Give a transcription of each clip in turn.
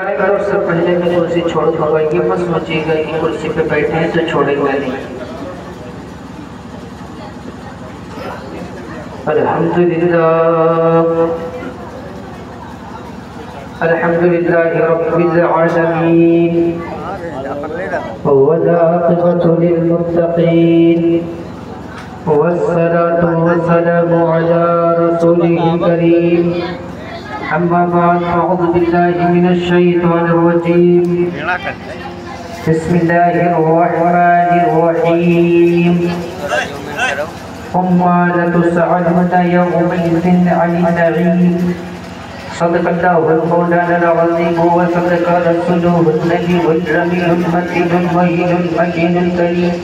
अगर उससे पहले मैं कुर्सी छोड़ दूंगा, ये मत सोचिएगा कि कुर्सी पे बैठे हैं तो छोड़ेंगे नहीं। अल्हम्दुलिल्लाह रब्बिल आलमीन वल्आक़िबतु लिल्मुत्तक़ीन वस्सलातु वस्सलामु अला रसूलिल करीम। अम्मा बाद अऊज़ु बिल्लाहि मिनश शैतानिर रजीम। बिस्मिल्लाहिर रहमानिर रहीम। सुम्मा लतुसअलुन्ना यौमइज़िन अनिन नईम। सदक़ल्लाहुल मौलानाल अज़ीम व सदक़ रसूलुहुन नबियुल अमीनुल मतीनुल मुहीनुल मकीनुल करीम।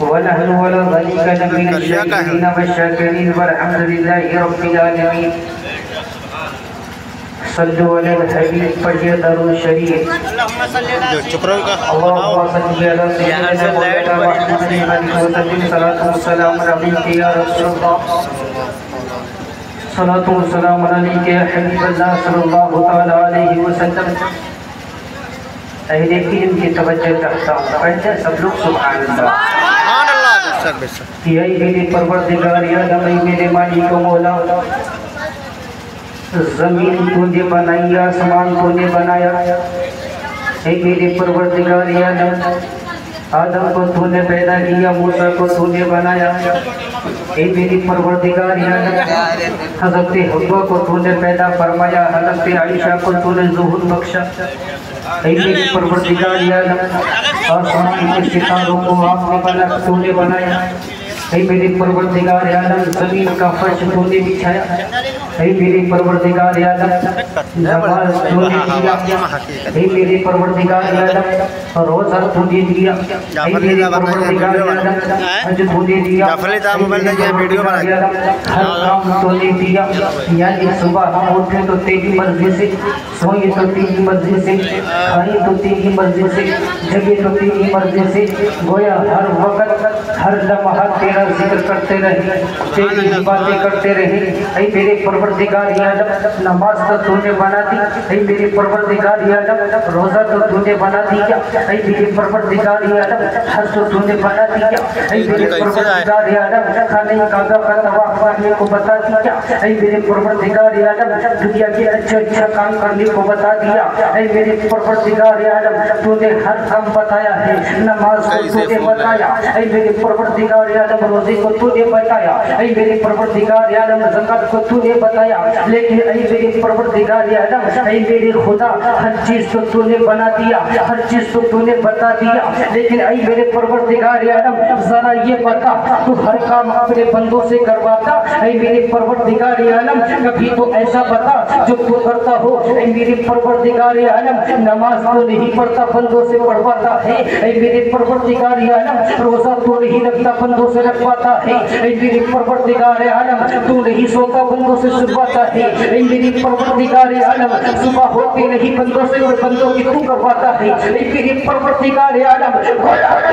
वनहनु अला ज़ालिका लमिनश शाकिरीन वश्शाकिरीन वल्हम्दुलिल्लाहि रब्बिल आलमीन। सल्लु अलल हबीब पढ़िए दरूद शरीफ। अल्लाहुम्मा सल्लि अला सय्यिदना मुहम्मद सलातु वस्सलाम अलैका या रसूलल्लाह। सलातु वस्सलाम अलैका या हबीबल्लाह सल्लल्लाहु तआला अलैहि वसल्लम। अहले इल्म की तवज्जो चाहता हूं, बैठे सब लोग सुभान अल्लाह। यही मेरे परवरदिगार या नबी मेरे मालिक व मौला, ज़मीन तूने बनाई, आसमान तूने बनाया। हे मेरे परवरदिगार या नबी, आदम को तूने पैदा किया, मूसा को तूने बनाया। हे मेरे परवरदिगार या नबी, हज़रत हव्वा को तूने पैदा फरमाया, हज़रत आयशा को तूने ज़ुहूर बख्शा। हे मेरे परवरदिगार या नबी, आसमान के सितारों को आपने तूने बनाया। हे मेरे परवरदिगार आलम, ज़मीन का फर्श तूने बिछाया। हे मेरे परवरदिगार आलम, नमाज तूने दिया। हे मेरे परवरदिगार आलम, रोज़ा तूने दिया। हे मेरे परवरदिगार आलम, हज तूने दिया। हर काम तूने दिया। यानी सुबह हम उठे तो तेरी मर्जी से, सोए तो तेरी मर्जी से, खाए तो तेरी मर्जी से, जगे तो तेरी मर्जी से। गोया हर वक्त हर लम्हा तेरा जिक्र करते रहे, तेरी बातें करते रहे। ऐ मेरे परवरदिगार आलम, नमाज तो तूने बना दी। ऐ मेरे परवरदिगार आलम, रोज़ा तो तूने बना दिया। ऐ मेरे परवरदिगार आलम, हज तो तूने बना दिया। ऐ मेरे परवरदिगार आलम, खाने काबा का तवाफ करने को बता दिया। ऐ मेरे परवरदिगार आलम, दुनिया के अच्छा काम करने को बता दिया। ऐ मेरे परवरदिगार आलम, तूने हर काम बताया है। नमाज को तूने बताया। ऐ मेरे परवरदिगार आलम, रोज़े को तूने बताया। ऐ मेरे परवरदिगार आलम, ज़कात को तूने बताया। लेकिन ऐ मेरे परवरदिगार आलम, ऐ मेरे खुदा, हर चीज़ को तूने बना दिया, हर चीज़ को तूने बता दिया। लेकिन ऐ मेरे परवरदिगार आलम, ज़रा ये बता, तू हर काम अपने बंदों से करवाता। ऐ मेरे परवरदिगार आलम, कभी तो ऐसा बता जो तू करता हो। ऐ मेरे परवरदिगार आलम, नमाज तो नहीं पढ़ता, बंदों से पढ़वाता है। ऐ मेरे परवरदिगार आलम, रोज़ा तो नहीं रखता, बंदों से रखवाता है। ऐ मेरे परवरदिगार आलम, तू नहीं सोता, बंदों से सुलवाता है। ऐ मेरे परवरदिगार आलम, सुबह होते नहीं बंदों से और बंदों की तू करवाता है। ऐ मेरे परवरदिगार आलम,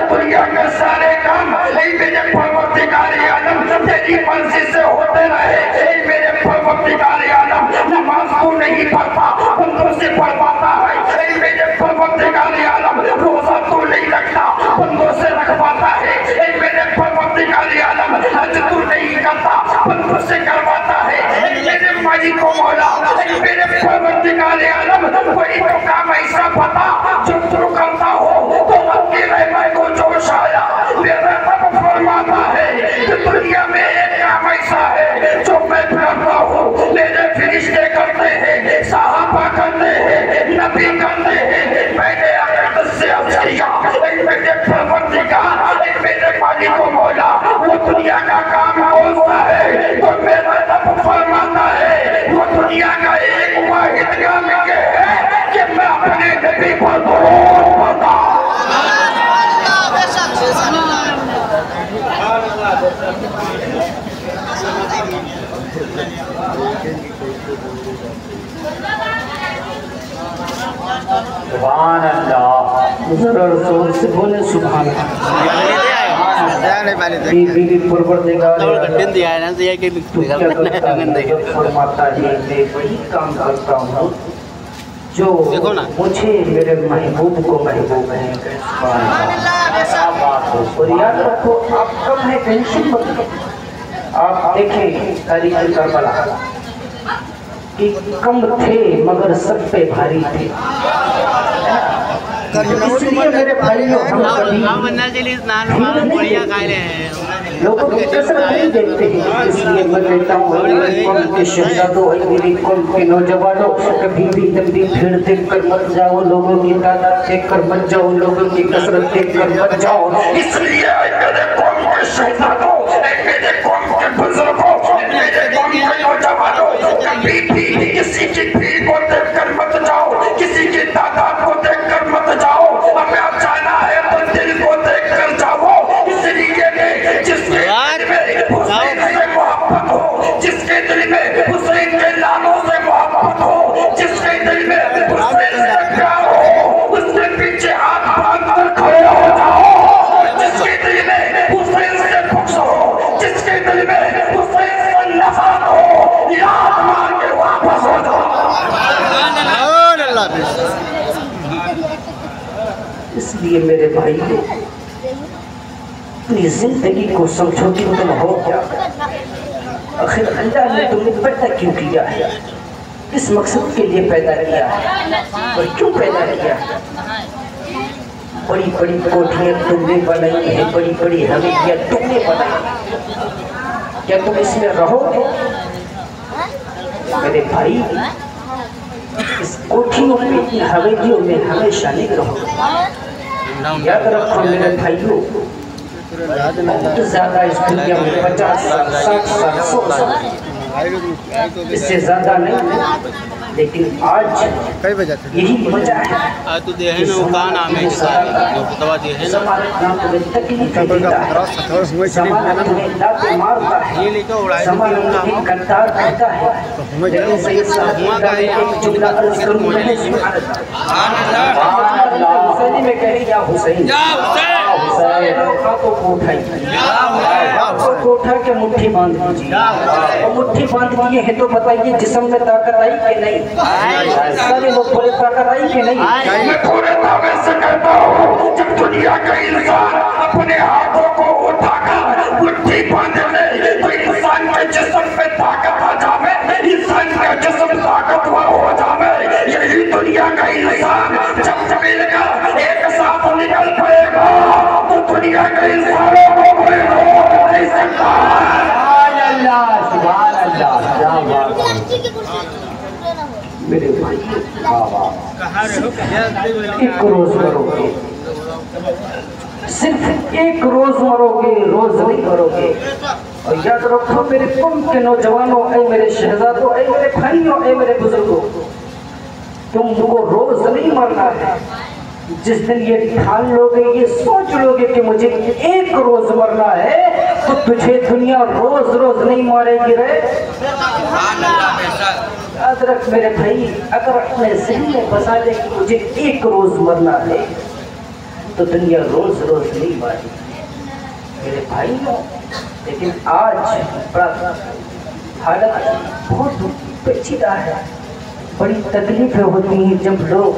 दुनिया के सारे काम ऐ मेरे परवरदिगार आलम तेरी मर्जी से होते रहे। ऐ मेरे परवरदिगार आलम, नमाज तू नहीं पढ़ता, बंदों से पढ़वाता है। ऐ मेरे परवरदिगार आलम, रोज़ा तू नहीं रखता, बंदों से रखवाता है। ऐ मेरे परवरदिगार आलम, हज तू नहीं करता, बंदों से करवाता है। ऐ मेरे मालिक को मौला, ऐ मेरे परवरदिगार आलम, कोई तो काम ऐसा बता जो तू करता हो तो आपकी रहमत को जोश आया। मेरा रब फरमाता है कि दुनिया में एक काम ऐसा है जो मैं करता हूँ, मेरे फरिश्ते करते हैं, सहाबा करते हैं, नबी करते हैं, मैंने अकद से किया। मेरे परवरदिगार, मेरे मालिक को मौला, वो दुनिया का काम कौन सा है तो मेरा रब फरमाता है वो दुनिया का एक वाहिद काम है कि मैं अपने नबी पर दुरूद पढ़ता। सुभान अल्लाह, ज़रा जोर से बोले सुभान अल्लाह। मेरे परवरदिगार फरमाता है मैं वही काम करता हूँ जो मुझे मेरे महबूब को महबूब है। और याद रखो, आप कम है, टेंशन मत लो। आप देखें तारीख करबला कि कम थे मगर सब पे भारी थे। इसलिए मेरे भाइयों, हम लोगों की कसरत नहीं देखते हैं। इसलिए मैं कहता हूँ कौम के शहजादों, मेरी कौम के नौजवानों, कभी भी लंबी भीड़ देख कर मत जाओ, लोगों की तादाद देख कर मत जाओ, लोगों की कसरत देख कर मत जाओ। इसलिए मेरे कौम के शहजादों, मेरे कौम के बुजुर्गों, मेरे कौम के नौजवानों, कभी भी किसी की भीड़ को देख कर मत जाओ, किसी की तादाद को देख कर मत जाओ। हमें अब जाना है तो दिल को देख कर जाओ। इसलिए जिसके दिल में हुसैन से मोहब्बत हो, जिसके दिल में हुसैन के लालों से मोहब्बत हो, जिसके दिल में हुसैन से प्यार हो, उसके पीछे हाथ बांध कर खड़े हो जाओ। जिसके दिल में हुसैन से खुश हो, जिसके दिल में हुसैन से नफरत हो, याद मार के वापस हो जाओ। इसलिए मेरे भाई, अपनी जिंदगी को समझो कि तुम हो क्या। आखिर अल्लाह ने तुम्हें पैदा क्यों किया है, किस मकसद के लिए पैदा किया है और क्यों पैदा किया है। बड़ी बड़ी कोठियां तुमने बनाई है, बड़ी बड़ी हवेलियां तुमने बनाई, क्या तुम इसमें रहोगे? मेरे भाई, इस कोठियों में, हवेलियों में हमेशा नहीं रहोगे। याद रखो मेरे भाइयों, बहुत ज्यादा इस दुनिया में 50 साल, 60 साल, 100 साल, इससे ज्यादा नहीं, लेकिन आज यही वजह है कि तकलीफ देता है, समाज तुम्हें लाते मारता है, समाज तुम्हें गद्दार करता है। लेकिन सही साहब एक जुमला अर्ज करूं, मैं हुसैनी में कह रही, या हुसैन को कोठा के मुट्ठी बांध दीजिए। और मुट्ठी बांध दिए है तो बताइए जिस्म में ताकत आई कि नहीं? सारे लोग पूरे ताकत आई कि नहीं? मैं पूरे दावे से कहता हूँ, जब दुनिया का इंसान अपने हाथों को उठाकर मुट्ठी बांध ले तो इंसान के जिस्म पे ताकत आ जावे, इंसान का जिस्म ताकतवर हो जावे। यही दुनिया का इंसान जब मिलकर एक साथ निकल पड़ेगा तो दुनिया के इंसानों को कोई रोक नहीं सकता। मेरे भाई, एक रोज मरोगे, सिर्फ एक रोज मरोगे, रोज नहीं मरोगे। और याद रखो मेरे कौम के नौजवानों, ऐ मेरे शहजादों, ऐ मेरे भाइयों, ऐ मेरे बुजुर्गों, तुमको रोज नहीं मरना है। जिस दिन ये ठान लोगे, ये सोच लोगे कि मुझे एक रोज मरना है, तो तुझे दुनिया रोज रोज नहीं मारेगी रे। याद रख मेरे भाई, अगर अपने ज़हन में बसा ले कि मुझे एक रोज मरना है, तो दुनिया रोज रोज नहीं मारेगी मेरे भाइयों। लेकिन आज बड़ा हालत बहुत पेचीदा है, बड़ी तकलीफें होती हैं जब लोग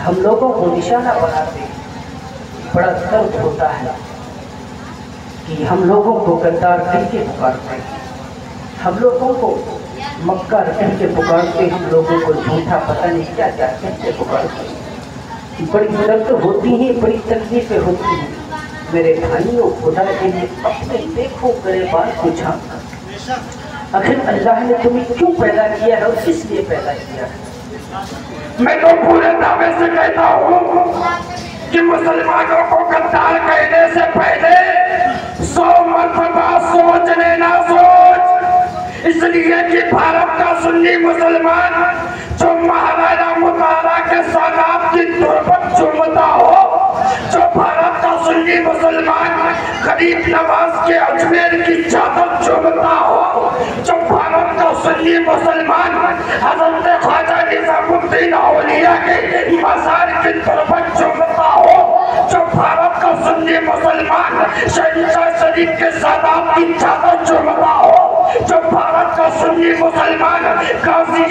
हम लोगों को निशाना बनाते हैं। बड़ा दर्द होता है कि हम लोगों को गद्दार कह के पुकारते हैं, हम लोगों को मक्कार कह के पुकारते, हम लोगों को झूठा पता नहीं क्या क्या कह के पुकारते। बड़ी दर्द होती है, बड़ी तकलीफें होती हैं मेरे भाइयों। खुदा के लिए अपने देखो गरेबान को झांक, आखिर अल्लाह ने तुम्हें क्यों पैदा किया है और किस लिए पैदा किया है। मैं तो पूरे दावे से कहता हूँ कि मुसलमानों को गद्दार कहने से पहले 100 मरतबा सोच लेना, सोच। इसलिए कि भारत का सुन्नी मुसलमान जो महाराणा मुतारा के सादात की तुरबत चूमता हो, जो भारत का सुन्नी मुसलमान गरीब नवाज के अजमेर की चादर चूमता हो, जो भारत का सुन्नी मुसलमान हजरत ख्वाजा निजामुद्दीन औलिया के मज़ार की तुरबत चूमता हो, जो भारत का सुन्नी मुसलमान शहंशाह शरीफ के सादात की चादर चूमता हो, जो भारत का सुन्नी मुसलमान गाजी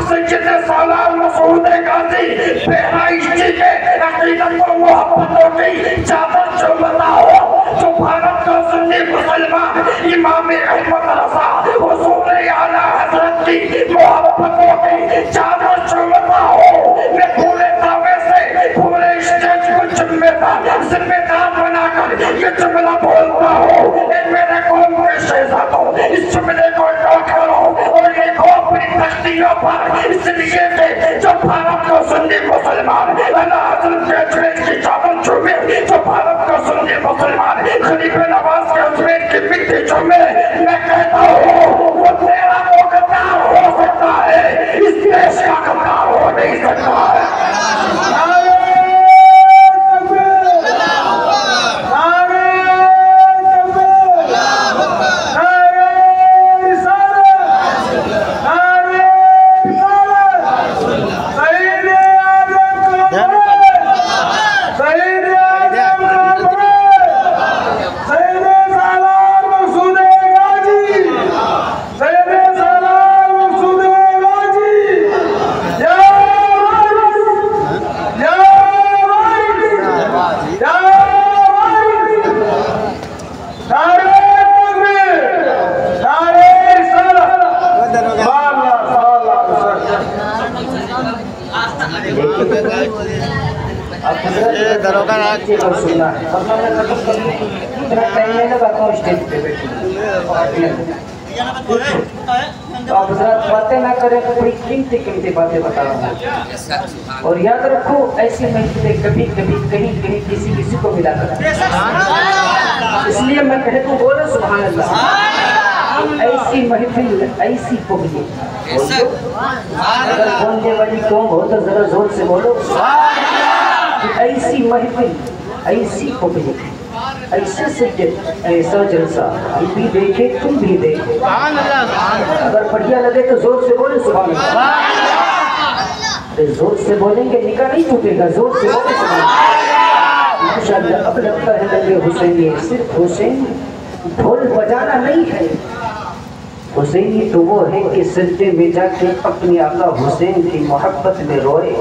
सैयद सालार मसूद गाजी बहराइशी के अकीदत और मोहब्बतों की चादर चुम्बता हो, जो भारत का सुन्नी मुसलमान इमाम अहमद रज़ा हुज़ूर आला हज़रत की मोहब्बतों की चादर चुम्बता हो। मैं पूरे दावे से पूरे स्टेज को जिम्मेदार बनाकर ये जुमला बोलता हूँ, मेरे कौम के शहज़ादों, इस जुमले को नोट करो और लिखो अपनी तख्तियों पर, इसलिए कि जो भारत का सुन्नी मुसलमान आला हज़रत के अजमेर की चादर चूमे, जो भारत का सुन्नी मुसलमान खलीफे नवाज के अजमेर की मिट्टी चूमे, मैं कहता हूँ वो तेरा वो गद्दार हो सकता है, इस देश का गद्दार हो नहीं सकता है। सुनना है तो आप बातें ना करें, बड़ी कीमती बातें बता रहा हूँ। और याद रखो ऐसी महफिलें कभी कभी कहीं कहीं किसी को मिला करती, इसलिए मैं कहता हूँ बोलो सुभान अल्लाह। ऐसी महफिल ऐसी पब्लिक, अगर बोलने वाली कौन हो तो जरा जोर से बोलो। ऐसी महफिल ऐसी पब्लिक ऐसे सज्जन ऐसा जलसा, हम भी देखे तुम भी देखे, अगर बढ़िया लगे तो जोर से बोले सुभान अल्लाह। जोर से बोलेंगे निकाह नहीं टूटेगा, जोर से बोले सुभान अल्लाह। माशाअल्लाह अब लगता है लगे हुसैनी सिर्फ हुसैन ढोल बजाना नहीं है, हुसैनी तो वो है कि सजदे में जाके अपने आका हुसैन की मोहब्बत में रोए।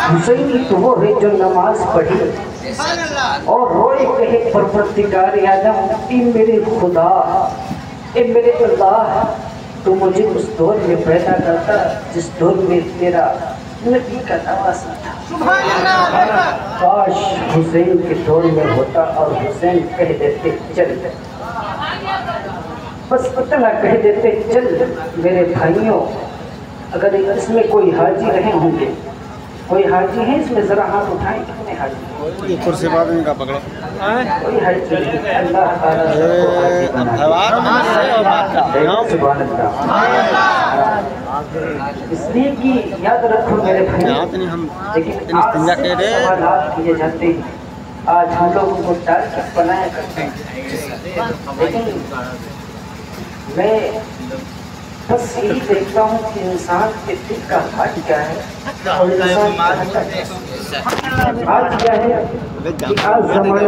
हुसैनी तो वो है जो नमाज पढ़ी और रोए कहे परवरदिगार आलम, ए मेरे खुदा, ए मेरे अल्लाह, तो मुझे उस दौर में पैदा करता जिस दौर में तेरा नबी का नवासा था। काश हुसैन के दौर में होता और हुसैन कह देते चल, बस इतना कह देते चल। मेरे भाइयों, अगर इसमें कोई हाजी रहे होंगे, कोई हाजी है इसमें जरा हाथ उठाएं, कितने हाजी? ये कुर्सी बाद इनका पकड़े कोई हाजी? अल्लाह ताला सुभान अल्लाह। इसलिए कि याद रखो मेरे भाइयों, लेकिन सवाल किए जाते हैं, आज हम लोगों को टारगेट बनाया करते हैं, लेकिन मैं बस यही देखता हूँ कि इंसान के दिल का हाल क्या है और इंसान आज क्या है कि आज जमाना